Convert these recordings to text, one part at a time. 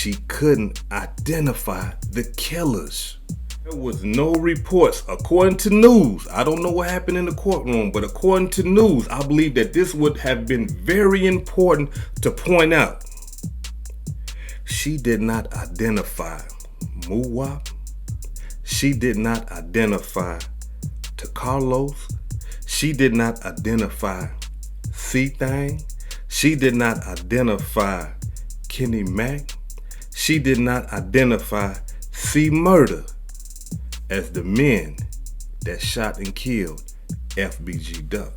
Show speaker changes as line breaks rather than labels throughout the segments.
she couldn't identify the killers. There was no reports. According to news, I don't know what happened in the courtroom, but according to news, I believe that this would have been very important to point out. She did not identify Muwap. She did not identify Carlos. She did not identify C-Thang. She did not identify Kenny Mack. She did not identify C-Murder as the men that shot and killed FBG Duck.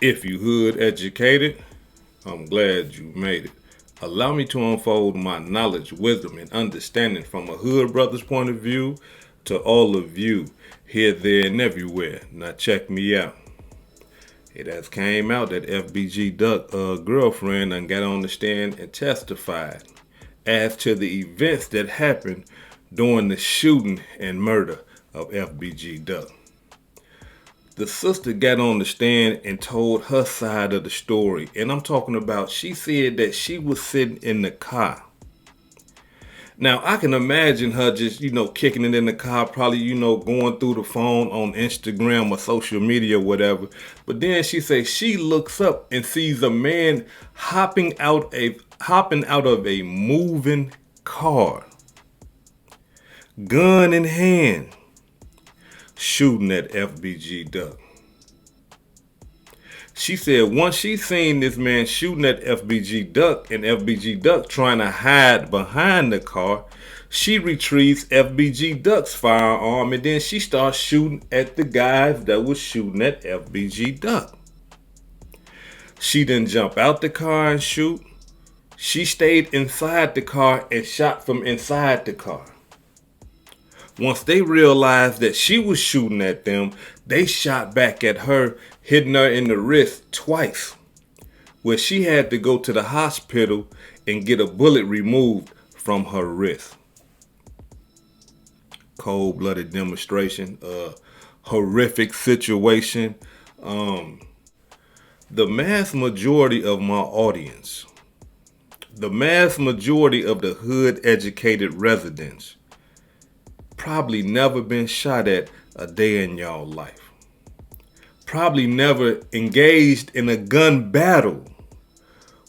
If you hood educated, I'm glad you made it. Allow me to unfold my knowledge, wisdom, and understanding from a hood brother's point of view to all of you here, there, and everywhere. Now check me out. It has came out that FBG Duck girlfriend done got on the stand and testified as to the events that happened during the shooting and murder of FBG Duck. The sister got on the stand and told her side of the story. And I'm talking about, she said that she was sitting in the car. Now, I can imagine her just, kicking it in the car, probably, going through the phone on Instagram or social media or whatever. But then she says she looks up and sees a man hopping out of a moving car, gun in hand, shooting at FBG Duck. She said once she seen this man shooting at FBG Duck and FBG Duck trying to hide behind the car, she retrieves FBG Duck's firearm and then she starts shooting at the guys that was shooting at FBG Duck. She didn't jump out the car and shoot. She stayed inside the car and shot from inside the car. Once they realized that she was shooting at them, they shot back at her, hitting her in the wrist twice, where she had to go to the hospital and get a bullet removed from her wrist. Cold-blooded demonstration, horrific situation. The mass majority of my audience, the mass majority of the hood-educated residents, probably never been shot at a day in y'all life. Probably never engaged in a gun battle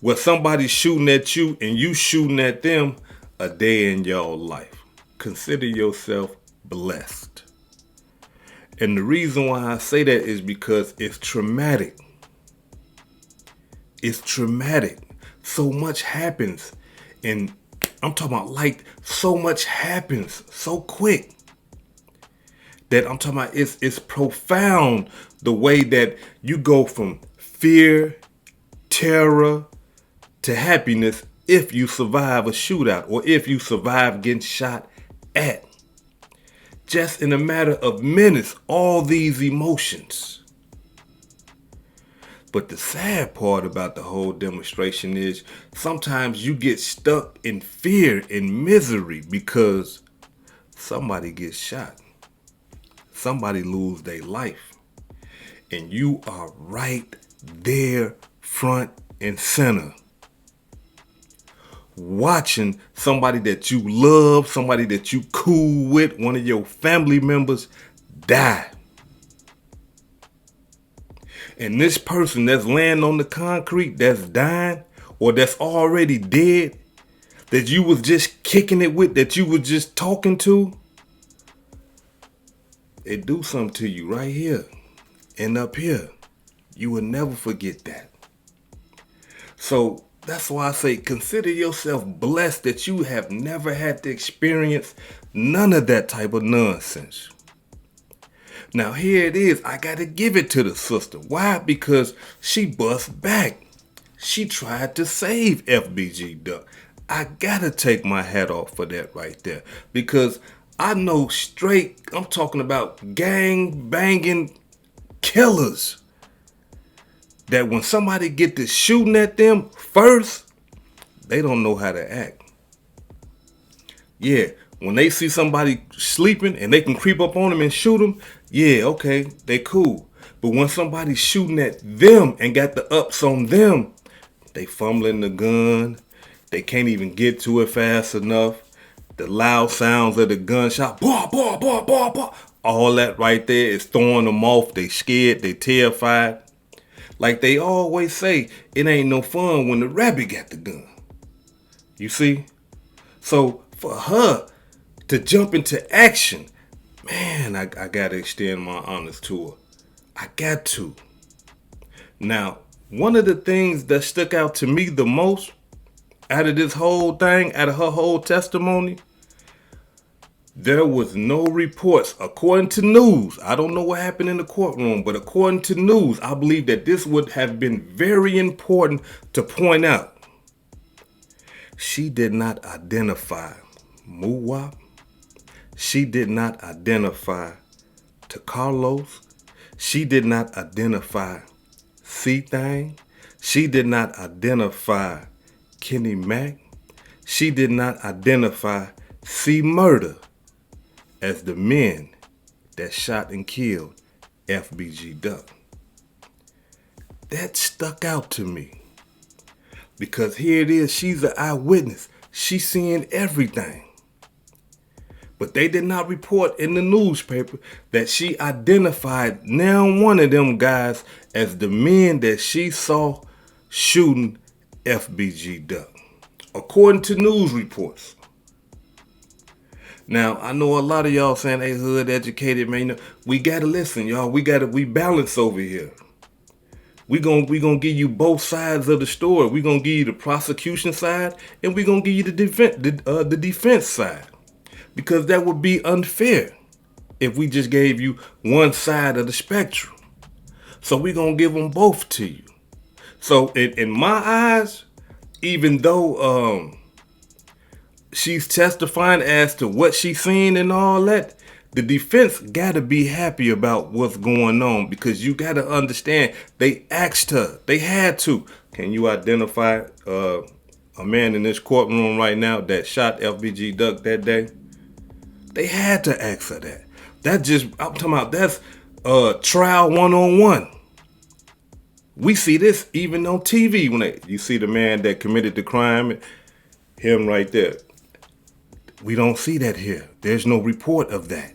where somebody's shooting at you and you shooting at them a day in y'all life. Consider yourself blessed. And the reason why I say that is because it's traumatic. It's traumatic. So much happens, and I'm talking about so much happens so quick that I'm talking about it's profound the way that you go from fear, terror to happiness if you survive a shootout or if you survive getting shot at. Just in a matter of minutes, all these emotions. But the sad part about the whole demonstration is sometimes you get stuck in fear and misery because somebody gets shot. Somebody lose their life. And you are right there, front and center. Watching somebody that you love, somebody that you cool with, one of your family members die. And this person that's laying on the concrete, that's dying, or that's already dead, that you was just kicking it with, that you was just talking to, it do something to you right here and up here. You will never forget that. So that's why I say consider yourself blessed that you have never had to experience none of that type of nonsense. Now here it is. I got to give it to the sister. Why? Because she bust back. She tried to save FBG Duck. I got to take my hat off for that right there. Because I know straight, I'm talking about gang banging killers that when somebody get to shooting at them first, they don't know how to act. Yeah, when they see somebody sleeping and they can creep up on them and shoot them, yeah, okay, they cool. But when somebody's shooting at them and got the ups on them, they fumbling the gun. They can't even get to it fast enough. The loud sounds of the gunshot, bah, bah, bah, bah, bah. All that right there is throwing them off. They scared, they terrified. Like they always say, it ain't no fun when the rabbit got the gun. You see? So for her to jump into action, man, I gotta extend my honors to her. I got to. Now, one of the things that stuck out to me the most out of this whole thing, out of her whole testimony, there was no reports. According to news, I don't know what happened in the courtroom, but according to news, I believe that this would have been very important to point out. She did not identify Muwap. She did not identify to Carlos. She did not identify C-Thing. She did not identify Kenny Mack. She did not identify C-Murder as the men that shot and killed FBG Duck. That stuck out to me because here it is, she's an eyewitness. She's seeing everything. But they did not report in the newspaper that she identified now one of them guys as the men that she saw shooting FBG Duck, according to news reports. Now, I know a lot of y'all saying, hey, hood educated, man, we gotta listen, y'all. We balance over here. We gonna give you both sides of the story. We gonna give you the prosecution side, and we gonna give you the defense side. Because that would be unfair if we just gave you one side of the spectrum. So we're going to give them both to you. So in my eyes, even though she's testifying as to what she's seen and all that, the defense got to be happy about what's going on because you got to understand, they asked her, they had to. Can you identify a man in this courtroom right now that shot FBG Duck that day? They had to ask her that. I'm talking about that's trial 101. We see this even on TV when you see the man that committed the crime, him right there. We don't see that here. There's no report of that.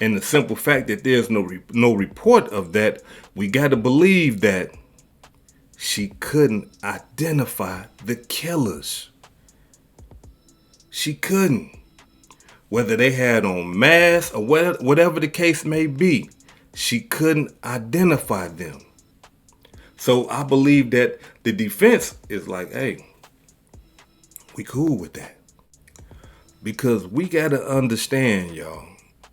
And the simple fact that there's no report of that, we got to believe that she couldn't identify the killers. She couldn't. Whether they had on masks or whatever the case may be, she couldn't identify them. So I believe that the defense is like, hey, we cool with that. Because we got to understand, y'all,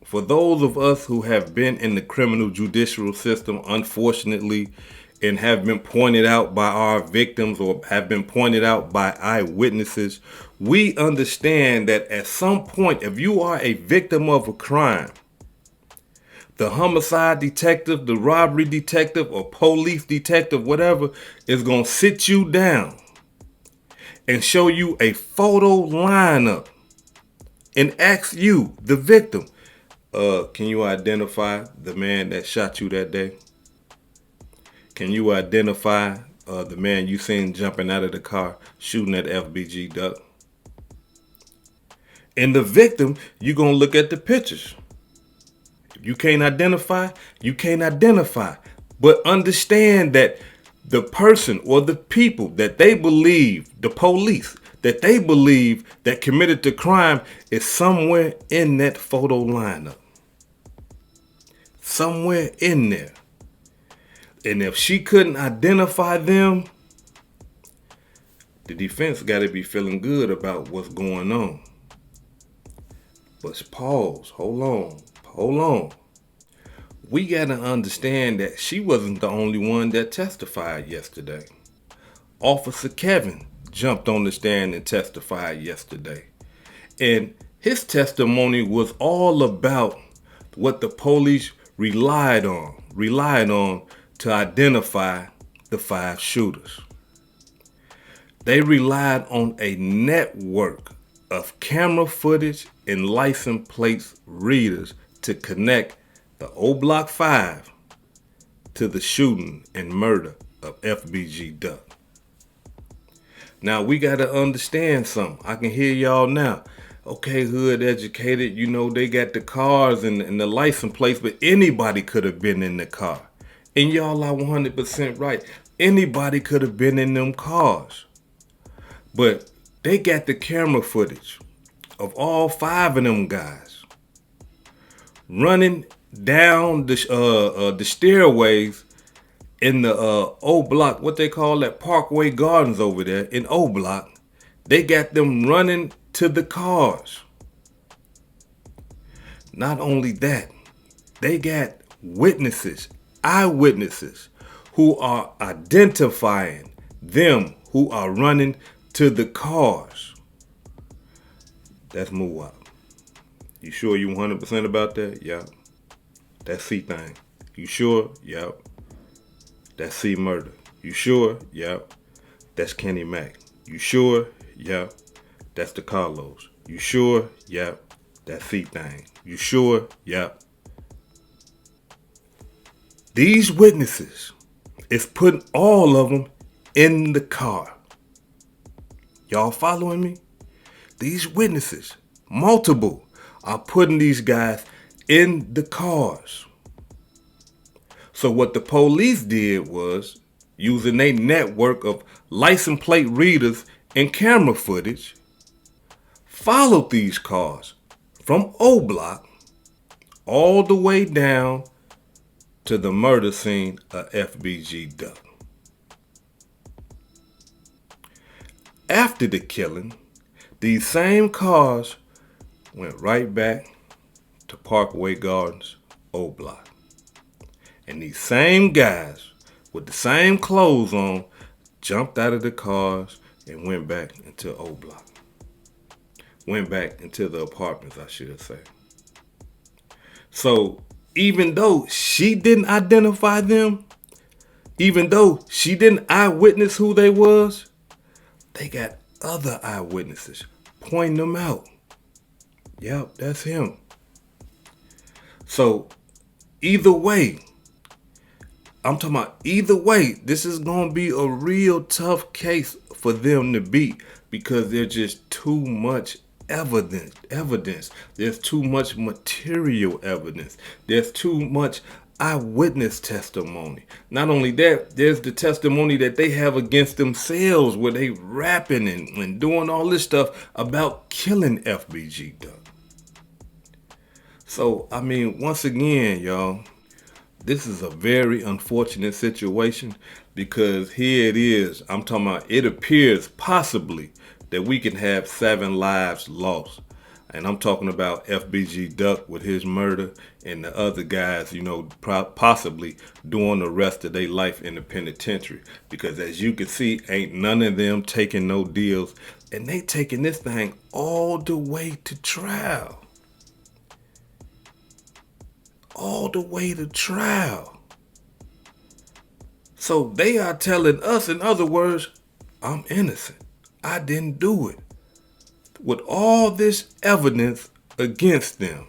for those of us who have been in the criminal judicial system, unfortunately, and have been pointed out by our victims or have been pointed out by eyewitnesses, we understand that at some point, if you are a victim of a crime, the homicide detective, the robbery detective, or police detective, whatever, is going to sit you down and show you a photo lineup and ask you, the victim, can you identify the man that shot you that day? Can you identify the man you seen jumping out of the car shooting at FBG Duck? And the victim, you're going to look at the pictures. If you can't identify, you can't identify. But understand that the person or the people that they believe, the police, that they believe that committed the crime is somewhere in that photo lineup. Somewhere in there. And if she couldn't identify them, the defense got to be feeling good about what's going on. But pause, hold on. We got to understand that she wasn't the only one that testified yesterday. Officer Kevin jumped on the stand and testified yesterday. And His testimony was all about what the police relied on to identify the 5 shooters. They relied on a network of camera footage and license plate readers to connect the O Block 5 to the shooting and murder of FBG Duck. Now we got to understand something. I can hear y'all now. Okay, hood educated, they got the cars and the license plates, but anybody could have been in the car. And y'all are 100% right. Anybody could have been in them cars. But they got the camera footage of all 5 of them guys running down the stairways in the O Block, what they call that Parkway Gardens over there in O Block. They got them running to the cars. Not only that, they got witnesses, eyewitnesses, who are identifying them who are running to the cars. That's Muwap. You sure you 100% about that? Yeah. That's C thing. You sure? Yep. That's C murder. You sure? Yep. That's Kenny Mack. You sure? Yep. That's the Carlos. You sure? Yep. That's C thing. You sure? Yep. These witnesses is putting all of them in the car. Y'all following me? These witnesses, multiple, are putting these guys in the cars. So what the police did was, using a network of license plate readers and camera footage, followed these cars from O Block all the way down to the murder scene of FBG Duck. After the killing, these same cars went right back to Parkway Gardens, O Block. And these same guys with the same clothes on jumped out of the cars and went back into O Block. Went back into the apartments, I should say. So even though she didn't identify them, even though she didn't eyewitness who they was, they got other eyewitnesses pointing them out. Yep, that's him. So either way, this is going to be a real tough case for them to beat because there's just too much evidence. There's too much material evidence. There's too much eyewitness testimony. Not only that, there's the testimony that they have against themselves where they rapping and doing all this stuff about killing FBG Duck. So, once again, y'all, this is a very unfortunate situation because here it is. I'm talking about it appears possibly that we can have 7 lives lost. And I'm talking about FBG Duck with his murder and the other guys, possibly doing the rest of their life in the penitentiary. Because as you can see, ain't none of them taking no deals. And they taking this thing all the way to trial. All the way to trial. So they are telling us, in other words, I'm innocent. I didn't do it. With all this evidence against them.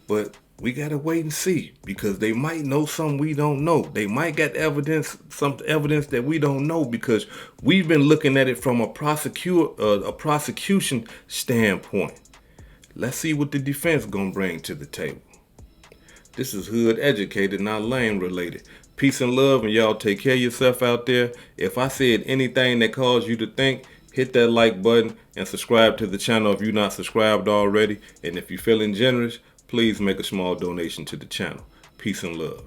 But we gotta wait and see because they might know something we don't know. They might get some evidence that we don't know because we've been looking at it from a prosecution standpoint. Let's see what the defense gonna bring to the table. This is hood educated, not lame related. Peace and love, and y'all take care of yourself out there. If I said anything that caused you to think, hit that like button and subscribe to the channel if you're not subscribed already. And if you're feeling generous, please make a small donation to the channel. Peace and love.